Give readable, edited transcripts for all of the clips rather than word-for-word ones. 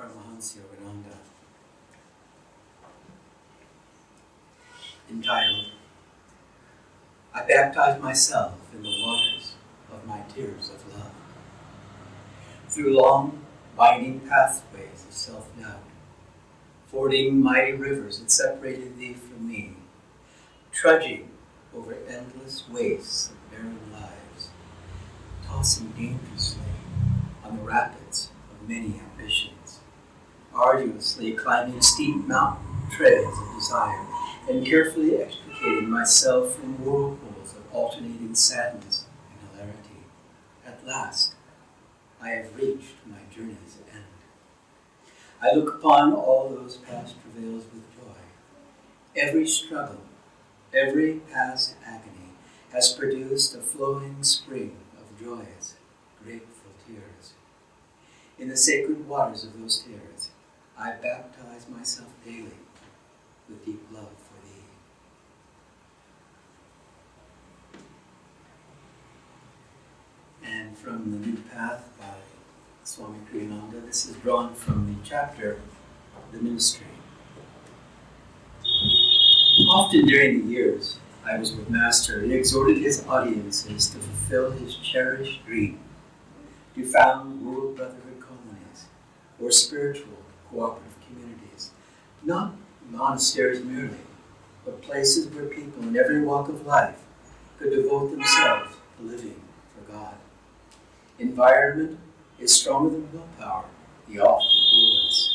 Ananda, entitled, I baptize myself in the waters of my tears of love. Through long, winding pathways of self-doubt, fording mighty rivers that separated thee from me, trudging over endless wastes of barren lives, tossing dangerously on the rapids of many ambitions, arduously climbing steep mountain trails of desire, and carefully extricating myself from whirlpools of alternating sadness and hilarity. At last, I have reached my journey's end. I look upon all those past travails with joy. Every struggle, every past agony has produced a flowing spring of joyous, grateful tears. In the sacred waters of those tears, I baptize myself daily with deep love for thee. And from The New Path by Swami Kriyananda, this is drawn from the chapter, The Ministry. Often during the years I was with Master, he exhorted his audiences to fulfill his cherished dream, to found world brotherhood colonies, or spiritual cooperative communities, not monasteries merely, but places where people in every walk of life could devote themselves to living for God. Environment is stronger than willpower, he often told us.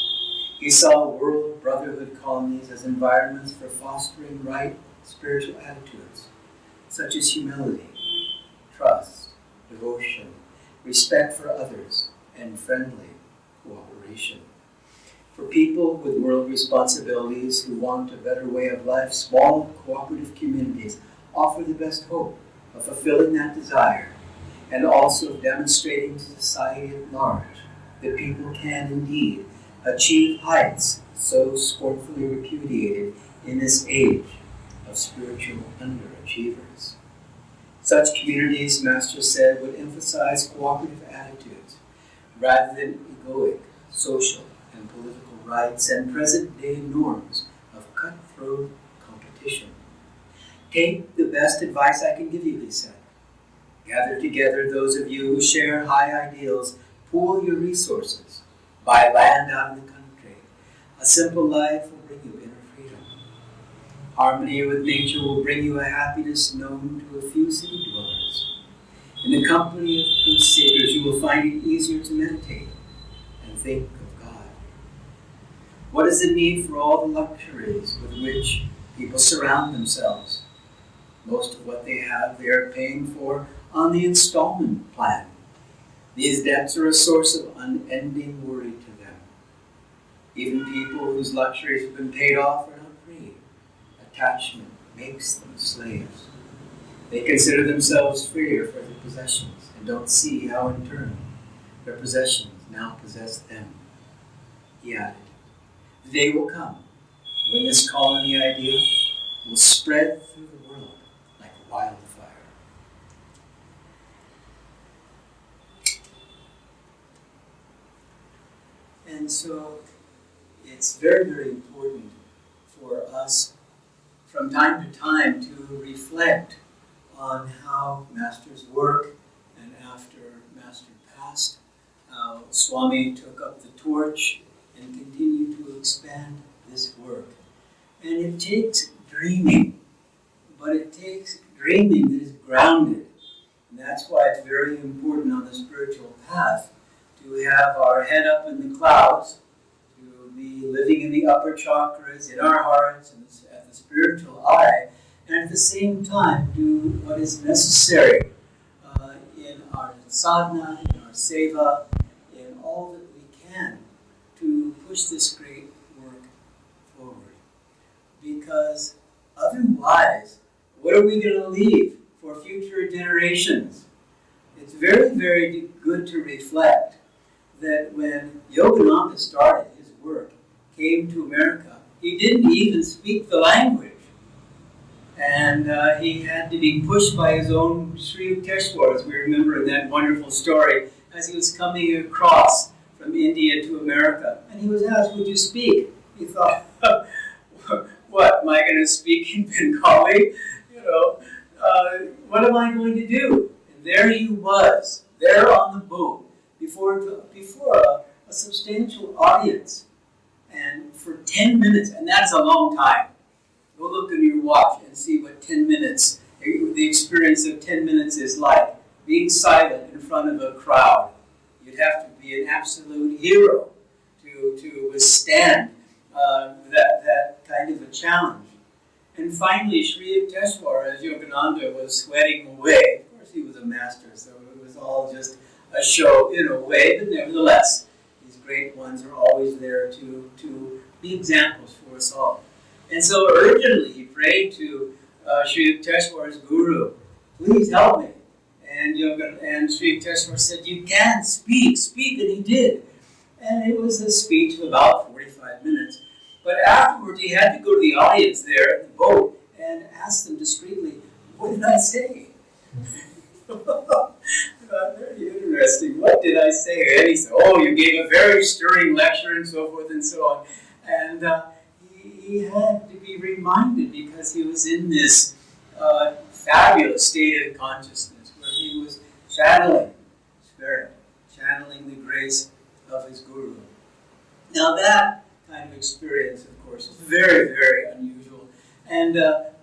He saw world brotherhood colonies as environments for fostering right spiritual attitudes, such as humility, trust, devotion, respect for others, and friendly cooperation. For people with world responsibilities who want a better way of life, small cooperative communities offer the best hope of fulfilling that desire and also of demonstrating to society at large that people can indeed achieve heights so scornfully repudiated in this age of spiritual underachievers. Such communities, Master said, would emphasize cooperative attitudes rather than egoic, social, and political rights and present-day norms of cutthroat competition. Take the best advice I can give you, he said. Gather together those of you who share high ideals, pool your resources, buy land out in the country. A simple life will bring you inner freedom. Harmony with nature will bring you a happiness known to a few city dwellers. In the company of truth seekers, you will find it easier to meditate and think of God. What is the need for all the luxuries with which people surround themselves? Most of what they have, they are paying for on the installment plan. These debts are a source of unending worry to them. Even people whose luxuries have been paid off are not free. Attachment makes them slaves. They consider themselves freer for their possessions and don't see how in turn their possessions now possess them. He added, the day will come when this colony idea will spread through the world like wildfire. And so it's very, very important for us from time to time to reflect on how Master's work, and after Master passed, how Swami took up the torch and continued to expand this work. And it takes dreaming, but it takes dreaming that is grounded. And that's why it's very important on the spiritual path to have our head up in the clouds, to be living in the upper chakras, in our hearts, and at the spiritual eye, and at the same time do what is necessary in our sadhana, in our seva, in all that we can to push this great work forward. Because otherwise, what are we going to leave for future generations? It's very, very good to reflect that when Yogananda started his work, came to America, he didn't even speak the language. And he had to be pushed by his own Sri Yukteswar, as we remember in that wonderful story, as he was coming across from from India to America, and he was asked, would you speak? He thought, what, am I going to speak in Bengali? What am I going to do? And there he was, there on the boat, before a substantial audience, and for 10 minutes, and that's a long time. Go look at your watch and see what 10 minutes, the experience of 10 minutes is like. Being silent in front of a crowd. You'd have to be an absolute hero to withstand that kind of a challenge. And finally, Sri Yukteswar, as Yogananda was sweating away, of course he was a master, so it was all just a show in a way, but nevertheless, these great ones are always there to be examples for us all. And so urgently he prayed to Sri Yukteswar's guru, please help me. And Sri Yukteswar said, you can speak, and he did. And it was a speech of about 45 minutes. But afterwards, he had to go to the audience there at the boat and ask them discreetly, what did I say? Very interesting. What did I say? And he said, oh, you gave a very stirring lecture and so forth and so on. And he had to be reminded because he was in this fabulous state of consciousness where he was channeling spirit, channeling the grace of his guru. Now that kind of experience, of course, is very, very unusual, and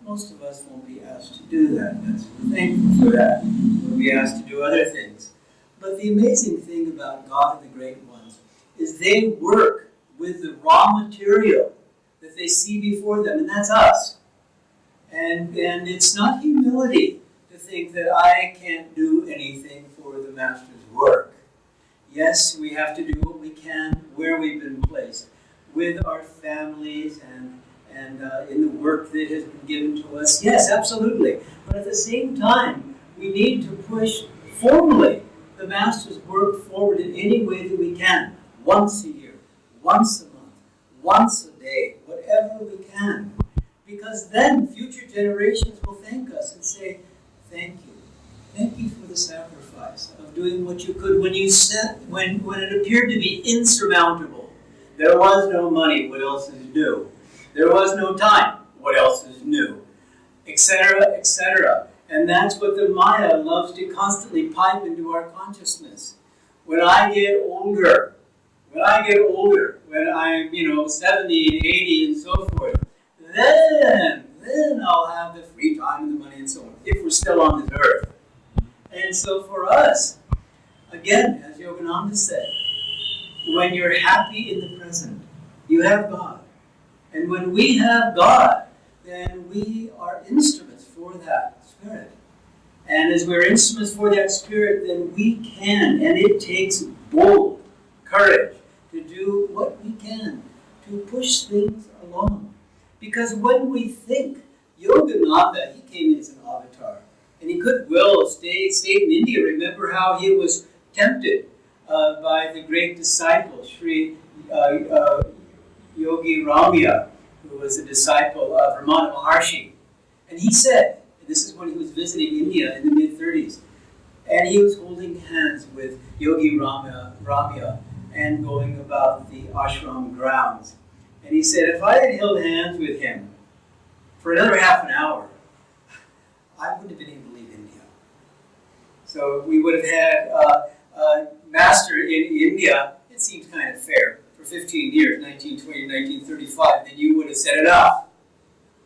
most of us won't be asked to do that. We're thankful for that. We'll be asked to do other things. But the amazing thing about God and the great ones is they work with the raw material that they see before them, and that's us. And it's not humility to think that I can't do anything for the Master's work. Yes, we have to do what we can where we've been placed, with our families and in the work that has been given to us. Yes, absolutely. But at the same time, we need to push formally the Master's work forward in any way that we can. Once a year, once a month, once a day, whatever we can. Because then future generations will thank us and say, thank you. Thank you for the sacrifice of doing what you could when it appeared to be insurmountable. There was no money, what else is new? There was no time, what else is new? Etc., etc. And that's what the Maya loves to constantly pipe into our consciousness. When I get older, when I'm 70 and 80 and so forth, then I'll have the free time and the money and so on, if we're still on this earth. And so for us, again, as Yogananda said, when you're happy in the present, you have God. And when we have God, then we are instruments for that Spirit. And as we're instruments for that Spirit, then we can, and it takes bold courage to do what we can to push things along. Because when we think, Yogananda, he came in as an avatar, and he could well stay in India. Remember how he was tempted by the great disciple, Sri Yogi Ramya, who was a disciple of Ramana Maharshi. And he said, and this is when he was visiting India in the mid-30s, and he was holding hands with Yogi Ramya and going about the ashram grounds. And he said, if I had held hands with him for another half an hour, I wouldn't have been able to leave India. So we would have had a master in India, it seems kind of fair, for 15 years, 1920 to 1935, then you would have said enough.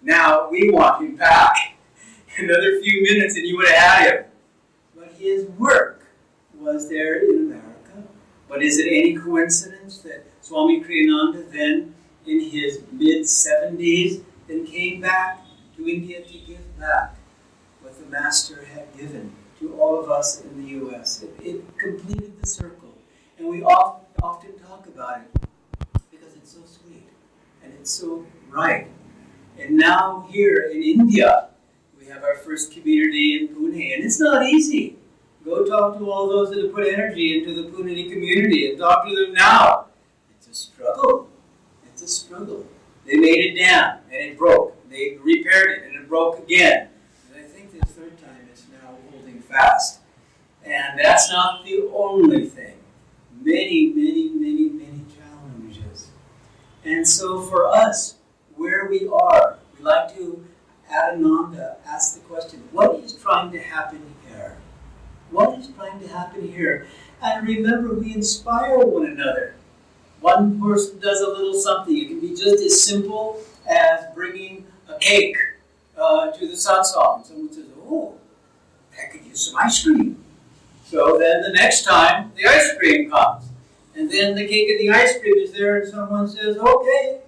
Now we want him back. Another few minutes and you would have had him. But his work was there in America. But is it any coincidence that Swami Kriyananda then, in his mid-70s, then came back to India to give back what the Master had given to all of us in the U.S. It completed the circle. And we often talk about it because it's so sweet and it's so right. And now here in India, we have our first community in Pune, and it's not easy. Go talk to all those that have put energy into the Pune community and talk to them now. It's a struggle. It's a struggle. They made a dam and it broke. They repaired it and it broke again. And I think this third time it's now holding fast. And that's not the only thing. many, many, many, many challenges. And so for us, where we are, we like to, at Ananda, ask the question, what is trying to happen here? What is trying to happen here? And remember, we inspire one another. One person does a little something. It can be just as simple as bringing a cake to the satsang. Someone says, oh, I could use some ice cream. So then the next time, the ice cream comes. And then the cake and the ice cream is there, and someone says, okay,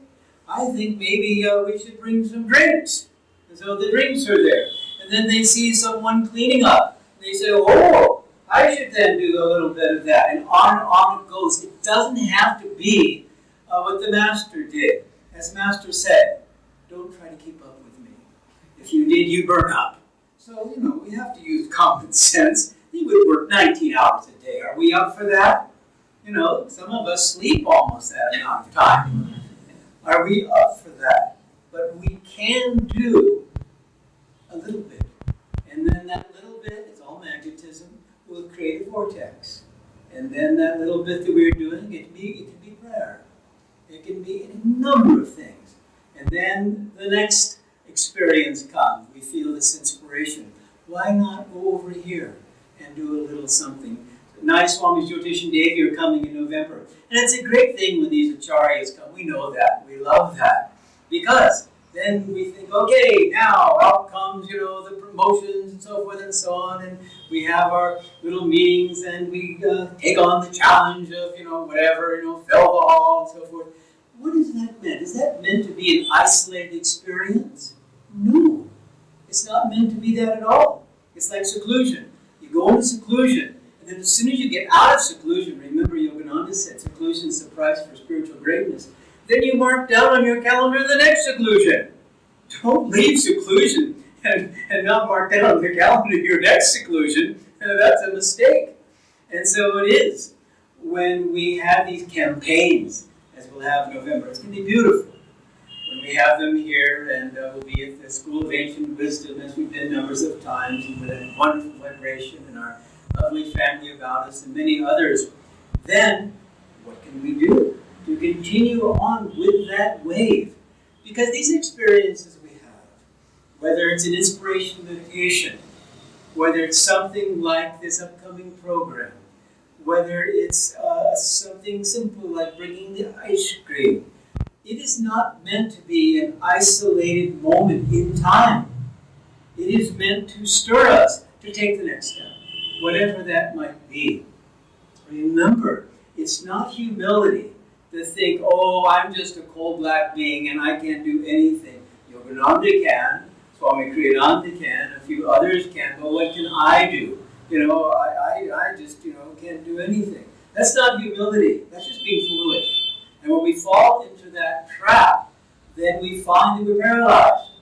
I think maybe we should bring some drinks. And so the drinks are there. And then they see someone cleaning up. And they say, oh, I should then do a little bit of that. And on it goes. It doesn't have to be what the Master did. As Master said, don't try to keep up with me. If you did, you burn up. So, we have to use common sense. He would work 19 hours a day. Are we up for that? Some of us sleep almost that amount of time. Are we up for that? But we can do a little bit. And then that little bit, it's all magnetism, will create a vortex. And then that little bit that we're doing, it can be prayer. It can be a number of things. And then the next experience comes. We feel this inspiration. Why not go over here and do a little something? Nayaswami Haridas and Devi are coming in November. And it's a great thing when these acharyas come. We know that. We love that. Because then we think, okay, now out comes, the promotions and so forth and so on. And we have our little meetings and we take on the challenge of, whatever, fill the hall and so forth. What is that meant? Is that meant to be an isolated experience? No. It's not meant to be that at all. It's like seclusion. You go into seclusion. And then as soon as you get out of seclusion, remember Yogananda said, seclusion is the price for spiritual greatness. Then you mark down on your calendar the next seclusion. Don't leave seclusion and not mark down on the calendar your next seclusion. That's a mistake. And so it is when we have these campaigns, as we'll have in November. It's going to be beautiful when we have them here, and we'll be at the School of Ancient Wisdom, as we've been numbers of times, and with a wonderful vibration and our lovely family about us and many others. Then, what can we do to continue on with that wave? Because these experiences we have, whether it's an inspiration meditation, whether it's something like this upcoming program, whether it's something simple like bringing the ice cream, it is not meant to be an isolated moment in time. It is meant to stir us to take the next step, whatever that might be. Remember, it's not humility to think, oh, I'm just a cold black being and I can't do anything. Yogananda can, Swami Kriyabans can, a few others can, but what can I do? I just, can't do anything. That's not humility. That's just being foolish. And when we fall into that trap, then we find that we're paralyzed.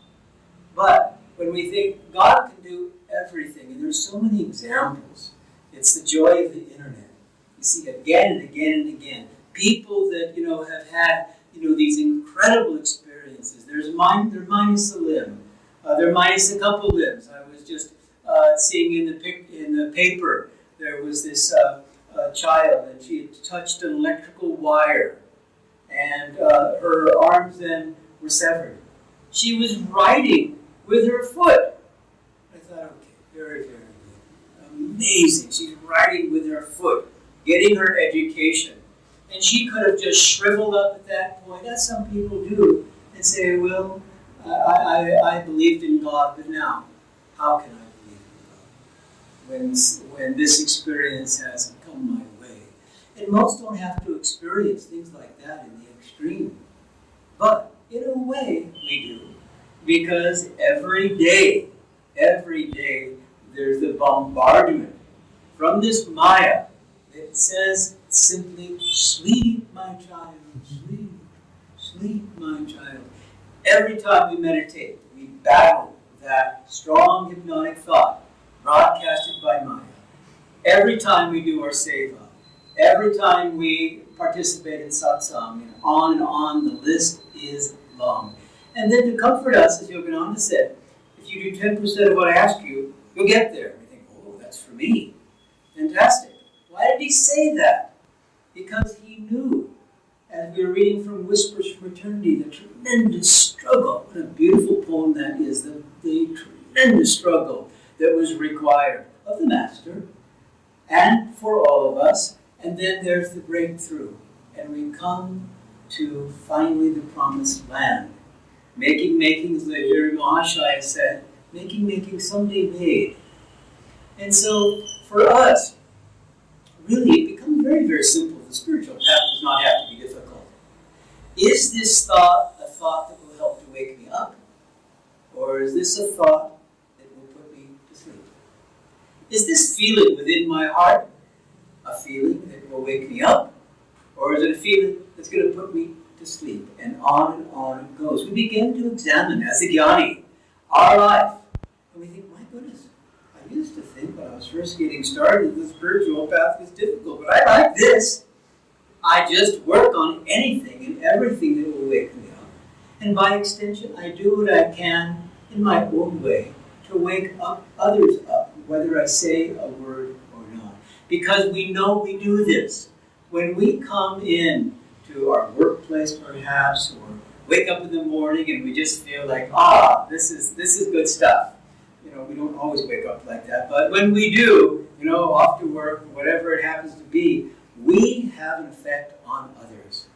But when we think God can do everything, and there's so many examples, it's the joy of the internet. You see again and again and again, people that, have had, these incredible experiences. They're minus a limb. They're minus a couple limbs. I was just seeing in the paper, there was this child, and she had touched an electrical wire, and her arms then were severed. She was writing with her foot. I thought, okay, very, very good. Amazing. She's writing with her foot, getting her education. And she could have just shriveled up at that point, as some people do, and say, well, I believed in God, but now, how can I believe in God when this experience hasn't come my way? And most don't have to experience things like that in the extreme. But in a way, we do. Because every day, there's the bombardment from this Maya. It says simply, sleep, my child, sleep, sleep, my child. Every time we meditate, we battle that strong hypnotic thought broadcasted by Maya. Every time we do our seva, every time we participate in satsang, and on, the list is long. And then to comfort us, as Yogananda said, if you do 10% of what I ask you, you'll get there. We think, oh, that's for me. Fantastic. Why did he say that? because he knew, as we were reading from Whispers from Eternity, the tremendous struggle. What a beautiful poem that is, the tremendous struggle that was required of the Master and for all of us. And then there's the breakthrough. And we come to finally the promised land. Making, as Lahiri Mahashaya said, making, someday made. And so, for us, really it becomes very, very simple. The spiritual path does not have to be difficult. Is this thought a thought that will help to wake me up? Or is this a thought that will put me to sleep? Is this feeling within my heart a feeling that will wake me up? Or is it a feeling that's going to put me to sleep? And on it goes. We begin to examine, as a jnani, our life. And we think, my goodness, I used to think when I was first getting started, the spiritual path was difficult, but I like this. I just work on anything and everything that will wake me up. And by extension, I do what I can in my own way to wake up others up, whether I say a word or not. Because we know we do this. When we come in to our workplace perhaps, or wake up in the morning and we just feel like, this is good stuff. We don't always wake up like that, but when we do, off to work, whatever it happens to be, we have an effect on others.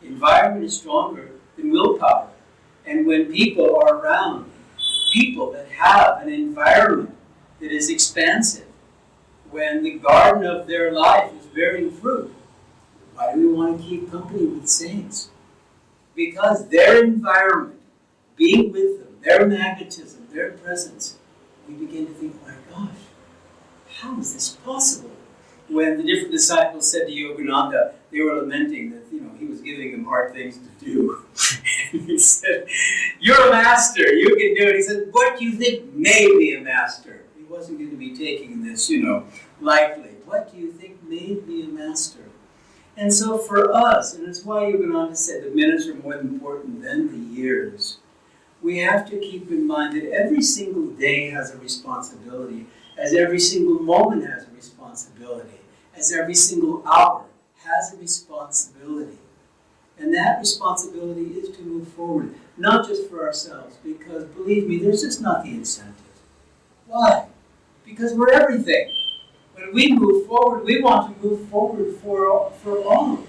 Environment is stronger than willpower. And when people are around, people that have an environment that is expansive, when the garden of their life is bearing fruit, why do we want to keep company with saints? Because their environment, being with them, their magnetism, their presence, we begin to think, my gosh, how is this possible? When the different disciples said to Yogananda, they were lamenting that he was giving them hard things to do. And he said, you're a master, you can do it. He said, what do you think made me a master? He wasn't going to be taking this, lightly. What do you think made me a master? And so for us, and it's why Yogananda said the minutes are more important than the years, we have to keep in mind that every single day has a responsibility, as every single moment has a responsibility, as every single hour has a responsibility. And that responsibility is to move forward, not just for ourselves, because believe me, there's just not the incentive. Why? Because we're everything. When we move forward, we want to move forward for all.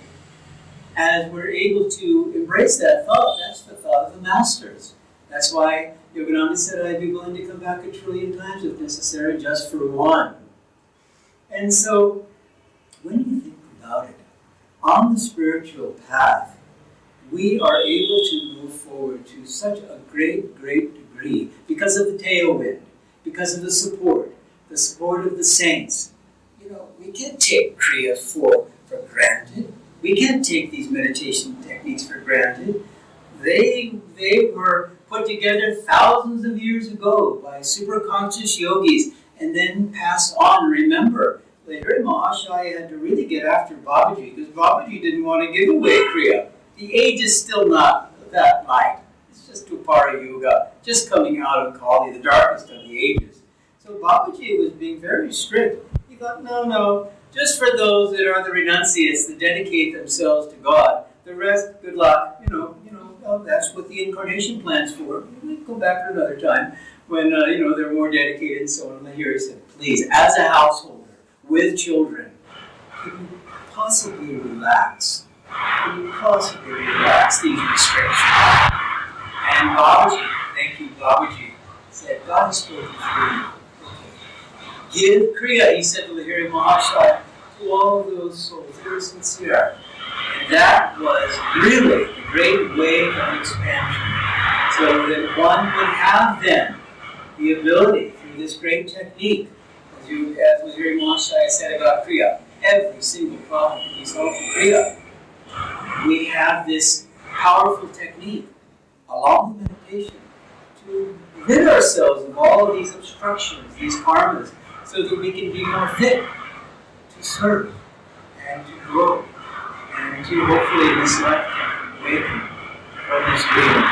As we're able to embrace that thought, that's the thought of the masters. That's why Yogananda said, I'd be willing to come back 1 trillion times if necessary, just for one. And so, when you think about it, on the spiritual path, we are able to move forward to such a great, great degree because of the tailwind, because of the support of the saints. We can't take Kriya for granted. We can't take these meditation techniques for granted. They were put together thousands of years ago by superconscious yogis and then passed on. Remember, Lahiri Mahashaya had to really get after Babaji because Babaji didn't want to give away Kriya. The age is still not that light. It's just Tupara Yuga, just coming out of Kali, the darkest of the ages. So Babaji was being very strict. He thought, no, just for those that are the renunciates that dedicate themselves to God. The rest, good luck. That's what the incarnation plan's for. We go back another time when they're more dedicated and so on. And here he said, please, as a householder with children, can you possibly relax? Can you possibly relax these restrictions? And Babaji, thank you, Babaji, said, God has spoken through you. Give Kriya, he said to Lahiri Mahashaya, to all of those souls that are sincere. And that was really the great wave of expansion. So that one would have then the ability, through this great technique, as Lahiri Mahashaya said about Kriya, every single problem can be solved through Kriya. We have this powerful technique, along with meditation, to rid ourselves of all of these obstructions, these karmas, so that we can be more fit to serve and to grow and to hopefully in this lifetime awaken from this dream.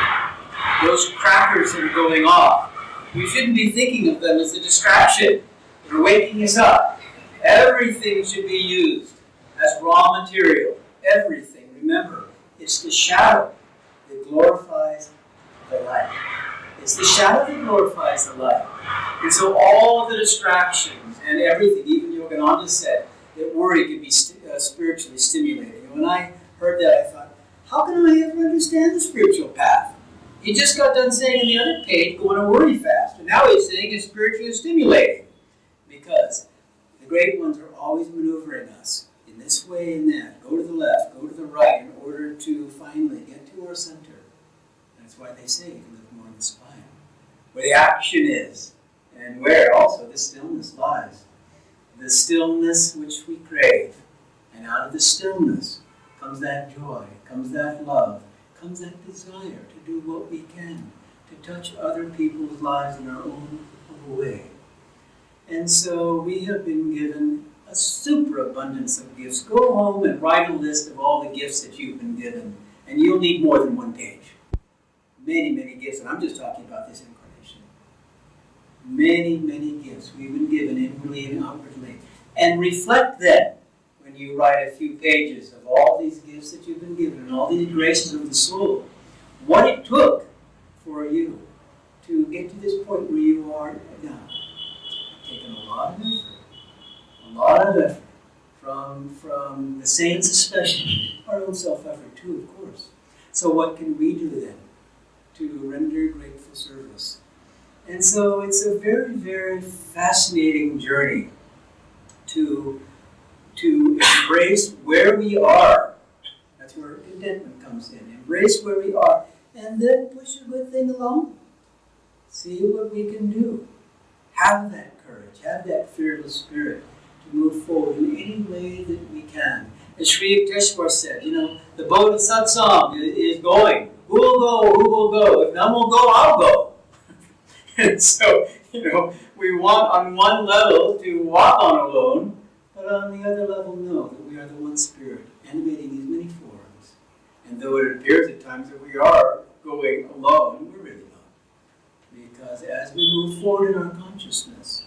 Those crackers that are going off, we shouldn't be thinking of them as a distraction. They're waking us up. Everything should be used as raw material, everything, remember, it's the shadow that glorifies the light. It's the shadow that glorifies the light. And so all of the distractions and everything, even Yogananda said, that worry can be spiritually stimulating. And when I heard that, I thought, how can I ever understand the spiritual path? He just got done saying on the other page, go on a worry fast. And now he's saying it's spiritually stimulating. Because the great ones are always maneuvering us in this way and that. Go to the left, go to the right, in order to finally get to our center. That's why they say you can live more in the spine, where the action is, and where also the stillness lies. The stillness which we crave. And out of the stillness comes that joy, comes that love, comes that desire to do what we can, to touch other people's lives in our own way. And so we have been given a superabundance of gifts. Go home and write a list of all the gifts that you've been given, and you'll need more than one page. Many, many gifts, and I'm just talking about this incarnation. Many, many gifts we've been given inwardly and outwardly. And reflect then, when you write a few pages of all these gifts that you've been given and all these graces of the soul, what it took for you to get to this point where you are now. It's taken a lot of effort from the saints especially, our own self-effort too, of course. So what can we do then to render grateful service? And so it's a very, very fascinating journey to embrace where we are. That's where contentment comes in. Embrace where we are, and then push a good thing along. See what we can do. Have that courage, have that fearless spirit to move forward in any way that we can. As Sri Yukteswar said, the boat of Satsang is going. Who will go? Who will go? If none will go, I'll go. And so, we want on one level to walk on alone, but on the other level know that we are the one spirit animating these many forms. And though it appears at times that we are going alone, we're really not. Because as we move forward in our consciousness,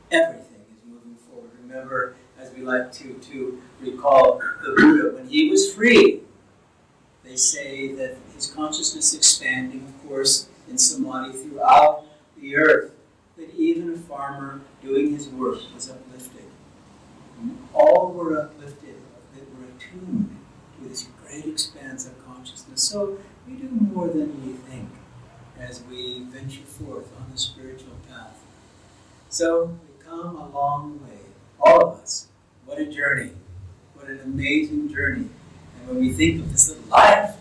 everything is moving forward. Remember, as we like to recall the Buddha, when he was free, they say that his consciousness expanding, of course, in samadhi throughout the earth, that even a farmer doing his work was uplifted. And all were uplifted, that were attuned to this great expanse of consciousness. So we do more than we think as we venture forth on the spiritual path. So we come a long way, all of us. What a journey. What an amazing journey. And when we think of this little life,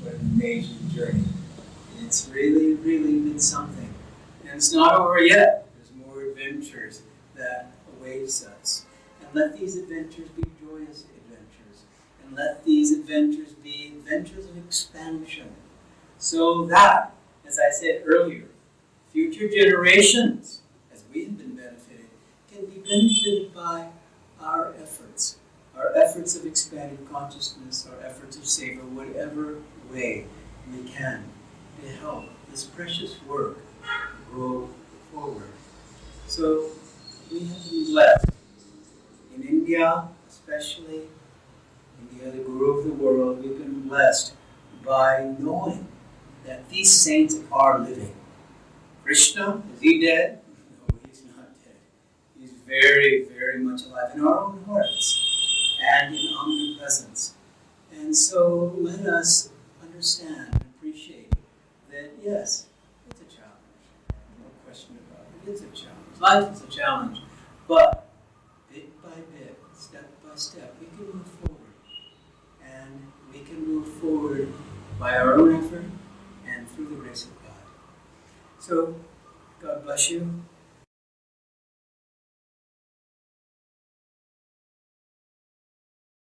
what an amazing journey. It's really, really been something. And it's not over yet. There's more adventures that awaits us. And let these adventures be joyous adventures. And let these adventures be adventures of expansion. So that, as I said earlier, future generations, as we have been benefited, can be benefited by our efforts of expanding consciousness, our efforts of savor, whatever way we can to help this precious work grow forward. So we have been blessed. In India, especially, India, the guru of the world, we've been blessed by knowing that these saints are living. Krishna, is he dead? No, he's not dead. He's very, very much alive in our own hearts and in omnipresence. And so let us understand and appreciate that, yes, it's a challenge. No question about it. It's a challenge. Life is a challenge. But bit by bit, step by step, we can move forward. And we can move forward by our own effort and through the grace of God. So, God bless you.